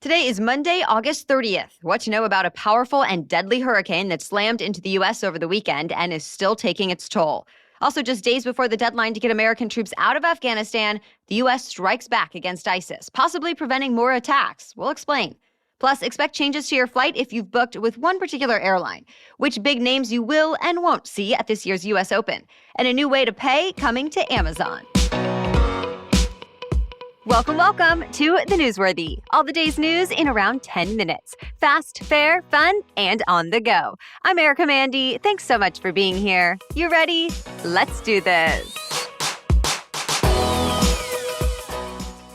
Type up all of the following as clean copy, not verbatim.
Today is Monday, August 30th. What to know about a powerful and deadly hurricane that slammed into the U.S. over the weekend and is still taking its toll. Also, just days before the deadline to get American troops out of Afghanistan, the U.S. strikes back against ISIS, possibly preventing more attacks. We'll explain. Plus, expect changes to your flight if you've booked with one particular airline, which big names you will and won't see at this year's U.S. Open, and a new way to pay coming to Amazon. Welcome to The Newsworthy. All the day's news in around 10 minutes. Fast, fair, fun, and on the go. I'm Erica Mandy. Thanks so much for being here. You ready? Let's do this.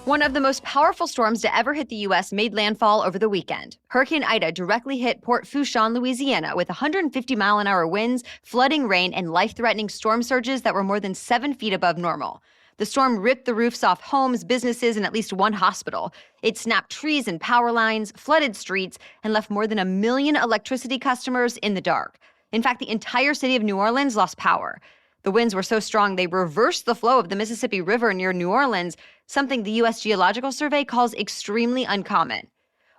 One of the most powerful storms to ever hit the U.S. made landfall over the weekend. Hurricane Ida directly hit Port Fourchon, Louisiana, with 150-mile-an-hour winds, flooding rain, and life-threatening storm surges that were more than 7 feet above normal. The storm ripped the roofs off homes, businesses, and at least one hospital. It snapped trees and power lines, flooded streets, and left more than 1 million electricity customers in the dark. In fact, the entire city of New Orleans lost power. The winds were so strong they reversed the flow of the Mississippi River near New Orleans, something the U.S. Geological Survey calls extremely uncommon.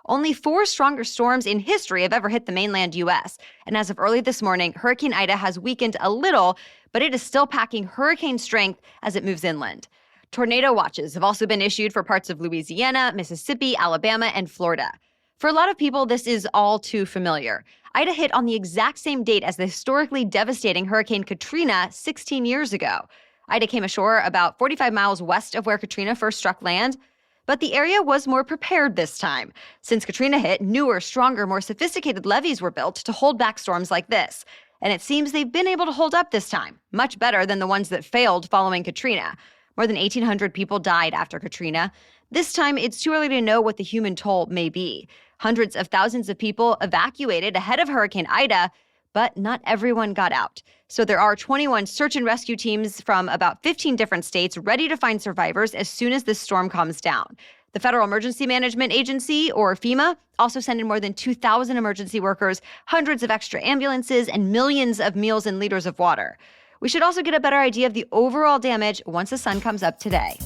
Only 4 stronger storms in history have ever hit the mainland U.S., and as of early this morning, Hurricane Ida has weakened a little, but it is still packing hurricane strength as it moves inland. Tornado watches have also been issued for parts of Louisiana, Mississippi, Alabama, and Florida. For a lot of people, this is all too familiar. Ida hit on the exact same date as the historically devastating Hurricane Katrina 16 years ago. Ida came ashore about 45 miles west of where Katrina first struck land, but the area was more prepared this time. Since Katrina hit, newer, stronger, more sophisticated levees were built to hold back storms like this. And it seems they've been able to hold up this time, much better than the ones that failed following Katrina. More than 1,800 people died after Katrina. This time, it's too early to know what the human toll may be. Hundreds of thousands of people evacuated ahead of Hurricane Ida, but not everyone got out. So there are 21 search and rescue teams from about 15 different states ready to find survivors as soon as this storm calms down. The Federal Emergency Management Agency, or FEMA, also sent in more than 2,000 emergency workers, hundreds of extra ambulances, and millions of meals and liters of water. We should also get a better idea of the overall damage once the sun comes up today.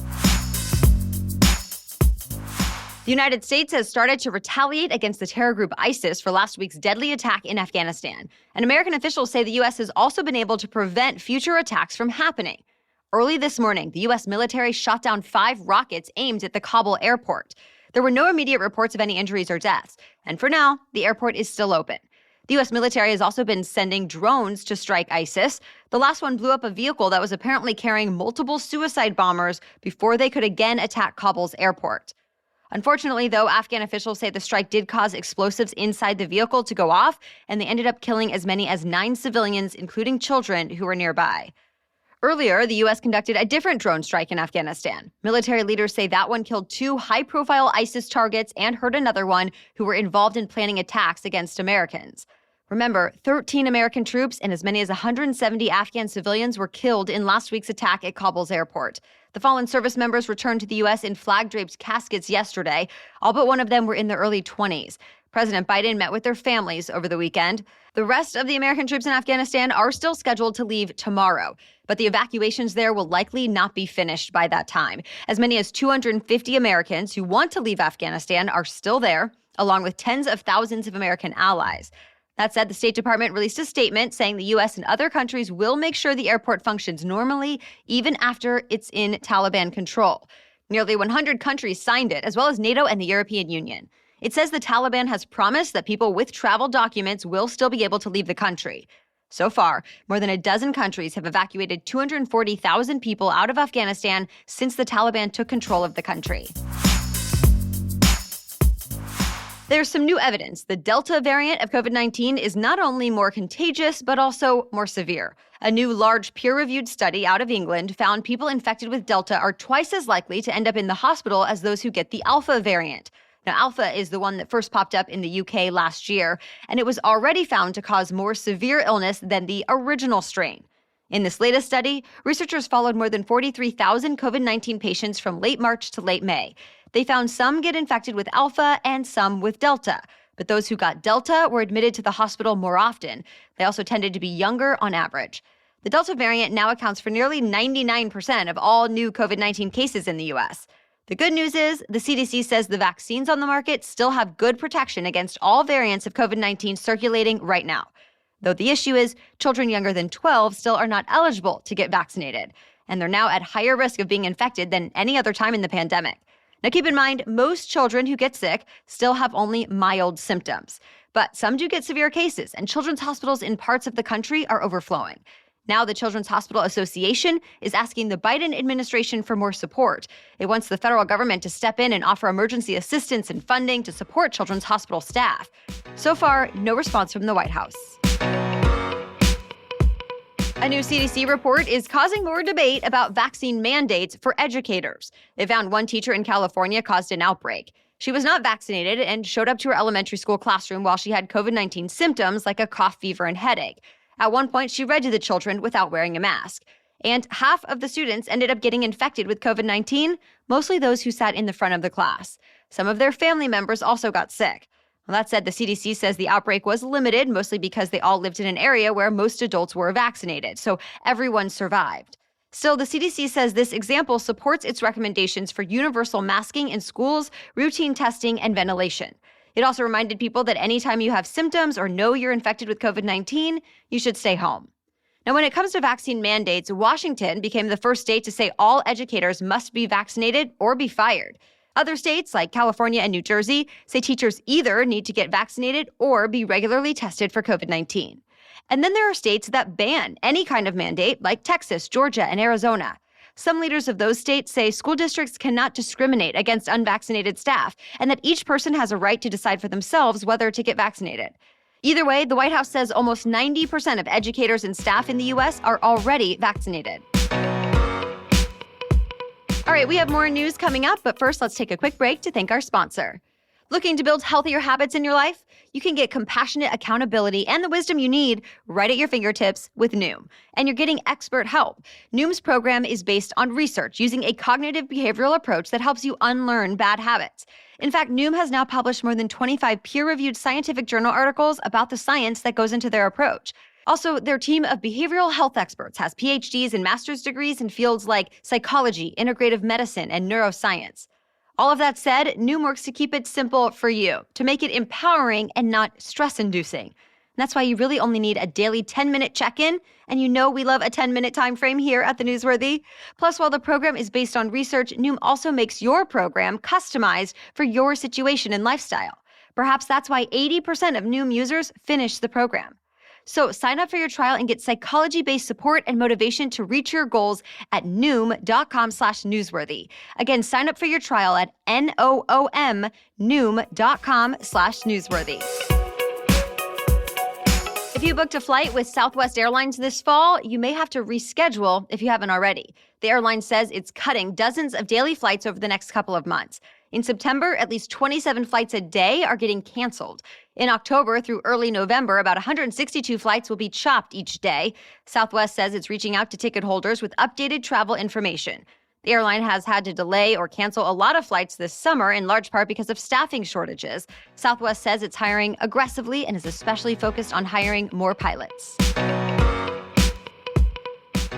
The United States has started to retaliate against the terror group ISIS for last week's deadly attack in Afghanistan. And American officials say the U.S. has also been able to prevent future attacks from happening. Early this morning, the U.S. military shot down 5 rockets aimed at the Kabul airport. There were no immediate reports of any injuries or deaths. And for now, the airport is still open. The U.S. military has also been sending drones to strike ISIS. The last one blew up a vehicle that was apparently carrying multiple suicide bombers before they could again attack Kabul's airport. Unfortunately, though, Afghan officials say the strike did cause explosives inside the vehicle to go off, and they ended up killing as many as 9 civilians, including children who were nearby. Earlier, the U.S. conducted a different drone strike in Afghanistan. Military leaders say that one killed 2 high-profile ISIS targets and hurt another one who were involved in planning attacks against Americans. Remember, 13 American troops and as many as 170 Afghan civilians were killed in last week's attack at Kabul's airport. The fallen service members returned to the U.S. in flag-draped caskets yesterday. All but one of them were in their early 20s. President Biden met with their families over the weekend. The rest of the American troops in Afghanistan are still scheduled to leave tomorrow, but the evacuations there will likely not be finished by that time. As many as 250 Americans who want to leave Afghanistan are still there, along with tens of thousands of American allies. That said, the State Department released a statement saying the U.S. and other countries will make sure the airport functions normally, even after it's in Taliban control. Nearly 100 countries signed it, as well as NATO and the European Union. It says the Taliban has promised that people with travel documents will still be able to leave the country. So far, more than a dozen countries have evacuated 240,000 people out of Afghanistan since the Taliban took control of the country. There's some new evidence the Delta variant of COVID-19 is not only more contagious, but also more severe. A new large peer-reviewed study out of England found people infected with Delta are twice as likely to end up in the hospital as those who get the Alpha variant. Now, Alpha is the one that first popped up in the UK last year, and it was already found to cause more severe illness than the original strain. In this latest study, researchers followed more than 43,000 COVID-19 patients from late March to late May. They found some get infected with Alpha and some with Delta. But those who got Delta were admitted to the hospital more often. They also tended to be younger on average. The Delta variant now accounts for nearly 99% of all new COVID-19 cases in the U.S. The good news is the CDC says the vaccines on the market still have good protection against all variants of COVID-19 circulating right now. Though the issue is children younger than 12 still are not eligible to get vaccinated, and they're now at higher risk of being infected than any other time in the pandemic. Now, keep in mind, most children who get sick still have only mild symptoms, but some do get severe cases, and children's hospitals in parts of the country are overflowing. Now, the Children's Hospital Association is asking the Biden administration for more support. It wants the federal government to step in and offer emergency assistance and funding to support children's hospital staff. So far, no response from the White House. A new CDC report is causing more debate about vaccine mandates for educators. It found one teacher in California caused an outbreak. She was not vaccinated and showed up to her elementary school classroom while she had COVID-19 symptoms like a cough, fever, and headache. At one point, she read to the children without wearing a mask. And half of the students ended up getting infected with COVID-19, mostly those who sat in the front of the class. Some of their family members also got sick. Well, that said, the CDC says the outbreak was limited, mostly because they all lived in an area where most adults were vaccinated, so everyone survived. Still, the CDC says this example supports its recommendations for universal masking in schools, routine testing, and ventilation. It also reminded people that anytime you have symptoms or know you're infected with COVID-19, you should stay home. Now, when it comes to vaccine mandates, Washington became the first state to say all educators must be vaccinated or be fired. Other states, like California and New Jersey, say teachers either need to get vaccinated or be regularly tested for COVID-19. And then there are states that ban any kind of mandate, like Texas, Georgia, and Arizona. Some leaders of those states say school districts cannot discriminate against unvaccinated staff and that each person has a right to decide for themselves whether to get vaccinated. Either way, the White House says almost 90% of educators and staff in the U.S. are already vaccinated. All right, we have more news coming up, but first let's take a quick break to thank our sponsor. Looking to build healthier habits in your life? You can get compassionate accountability and the wisdom you need right at your fingertips with Noom. And you're getting expert help. Noom's program is based on research using a cognitive behavioral approach that helps you unlearn bad habits. In fact, Noom has now published more than 25 peer-reviewed scientific journal articles about the science that goes into their approach. Also, their team of behavioral health experts has PhDs and master's degrees in fields like psychology, integrative medicine, and neuroscience. All of that said, Noom works to keep it simple for you, to make it empowering and not stress-inducing. And that's why you really only need a daily 10-minute check-in, and you know we love a 10-minute time frame here at The Newsworthy. Plus, while the program is based on research, Noom also makes your program customized for your situation and lifestyle. Perhaps that's why 80% of Noom users finish the program. So sign up for your trial and get psychology-based support and motivation to reach your goals at Noom.com/newsworthy. Again, sign up for your trial at Noom, Noom.com/newsworthy. If you booked a flight with Southwest Airlines this fall, you may have to reschedule if you haven't already. The airline says it's cutting dozens of daily flights over the next couple of months. In September, at least 27 flights a day are getting canceled. In October through early November, about 162 flights will be chopped each day. Southwest says it's reaching out to ticket holders with updated travel information. The airline has had to delay or cancel a lot of flights this summer, in large part because of staffing shortages. Southwest says it's hiring aggressively and is especially focused on hiring more pilots.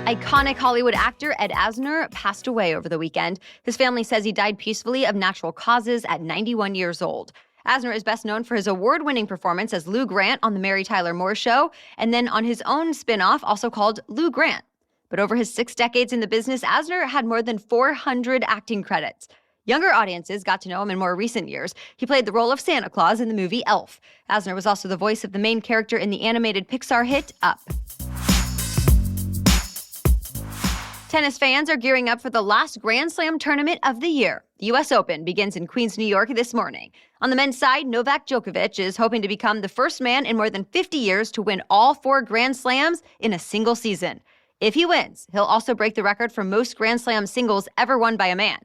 Iconic Hollywood actor Ed Asner passed away over the weekend. His family says he died peacefully of natural causes at 91 years old. Asner is best known for his award-winning performance as Lou Grant on The Mary Tyler Moore Show, and then on his own spin-off, also called Lou Grant. But over his 6 decades in the business, Asner had more than 400 acting credits. Younger audiences got to know him in more recent years. He played the role of Santa Claus in the movie Elf. Asner was also the voice of the main character in the animated Pixar hit Up. Tennis fans are gearing up for the last Grand Slam tournament of the year. The U.S. Open begins in Queens, New York this morning. On the men's side, Novak Djokovic is hoping to become the first man in more than 50 years to win all 4 Grand Slams in a single season. If he wins, he'll also break the record for most Grand Slam singles ever won by a man.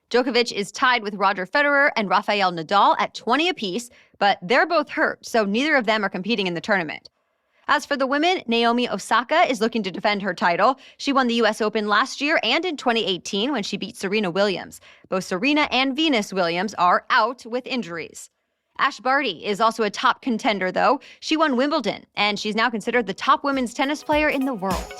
Djokovic is tied with Roger Federer and Rafael Nadal at 20 apiece, but they're both hurt, so neither of them are competing in the tournament. As for the women, Naomi Osaka is looking to defend her title. She won the U.S. Open last year and in 2018 when she beat Serena Williams. Both Serena and Venus Williams are out with injuries. Ash Barty is also a top contender, though. She won Wimbledon, and she's now considered the top women's tennis player in the world.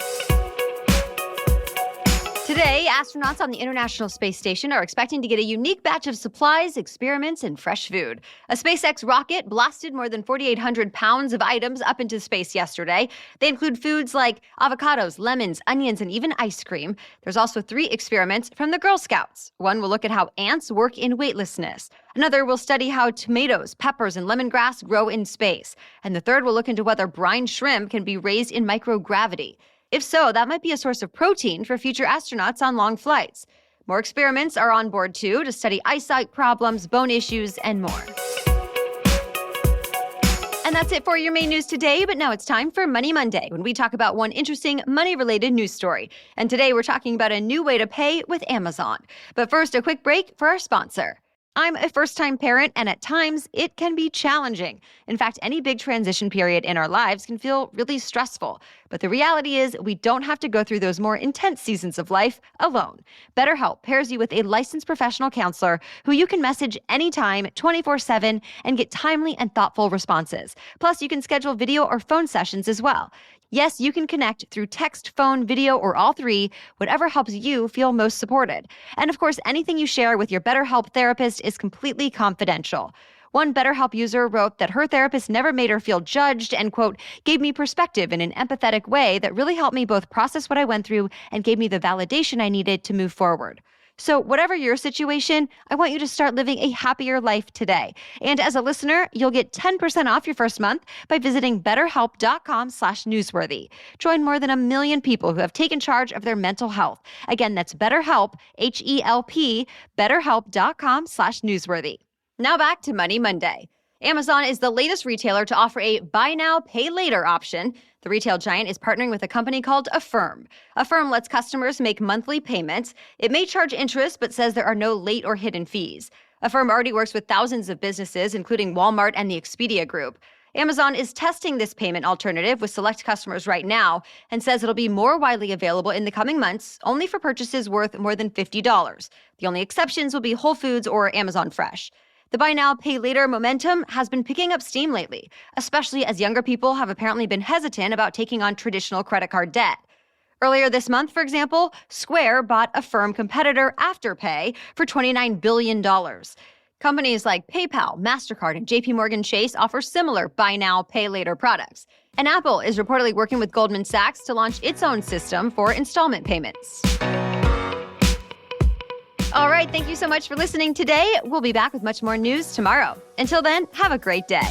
Today, astronauts on the International Space Station are expecting to get a unique batch of supplies, experiments, and fresh food. A SpaceX rocket blasted more than 4,800 pounds of items up into space yesterday. They include foods like avocados, lemons, onions, and even ice cream. There's also 3 experiments from the Girl Scouts. One will look at how ants work in weightlessness. Another will study how tomatoes, peppers, and lemongrass grow in space. And the third will look into whether brine shrimp can be raised in microgravity. If so, that might be a source of protein for future astronauts on long flights. More experiments are on board, too, to study eyesight problems, bone issues, and more. And that's it for your main news today, but now it's time for Money Monday, when we talk about one interesting money-related news story. And today we're talking about a new way to pay with Amazon. But first, a quick break for our sponsor. I'm a first-time parent, and at times, it can be challenging. In fact, any big transition period in our lives can feel really stressful. But the reality is, we don't have to go through those more intense seasons of life alone. BetterHelp pairs you with a licensed professional counselor who you can message anytime, 24/7, and get timely and thoughtful responses. Plus, you can schedule video or phone sessions as well. Yes, you can connect through text, phone, video, or all 3, whatever helps you feel most supported. And of course, anything you share with your BetterHelp therapist is completely confidential. One BetterHelp user wrote that her therapist never made her feel judged and, quote, gave me perspective in an empathetic way that really helped me both process what I went through and gave me the validation I needed to move forward. So whatever your situation, I want you to start living a happier life today. And as a listener, you'll get 10% off your first month by visiting betterhelp.com/newsworthy. Join more than 1 million people who have taken charge of their mental health. Again, that's BetterHelp, HELP, betterhelp.com/newsworthy. Now back to Money Monday. Amazon is the latest retailer to offer a buy now, pay later option. The retail giant is partnering with a company called Affirm. Affirm lets customers make monthly payments. It may charge interest, but says there are no late or hidden fees. Affirm already works with thousands of businesses, including Walmart and the Expedia Group. Amazon is testing this payment alternative with select customers right now and says it'll be more widely available in the coming months, only for purchases worth more than $50. The only exceptions will be Whole Foods or Amazon Fresh. The buy now, pay later momentum has been picking up steam lately, especially as younger people have apparently been hesitant about taking on traditional credit card debt. Earlier this month, for example, Square bought Affirm competitor Afterpay for $29 billion. Companies like PayPal, MasterCard, and JPMorgan Chase offer similar buy now, pay later products. And Apple is reportedly working with Goldman Sachs to launch its own system for installment payments. All right, thank you so much for listening today. We'll be back with much more news tomorrow. Until then, have a great day.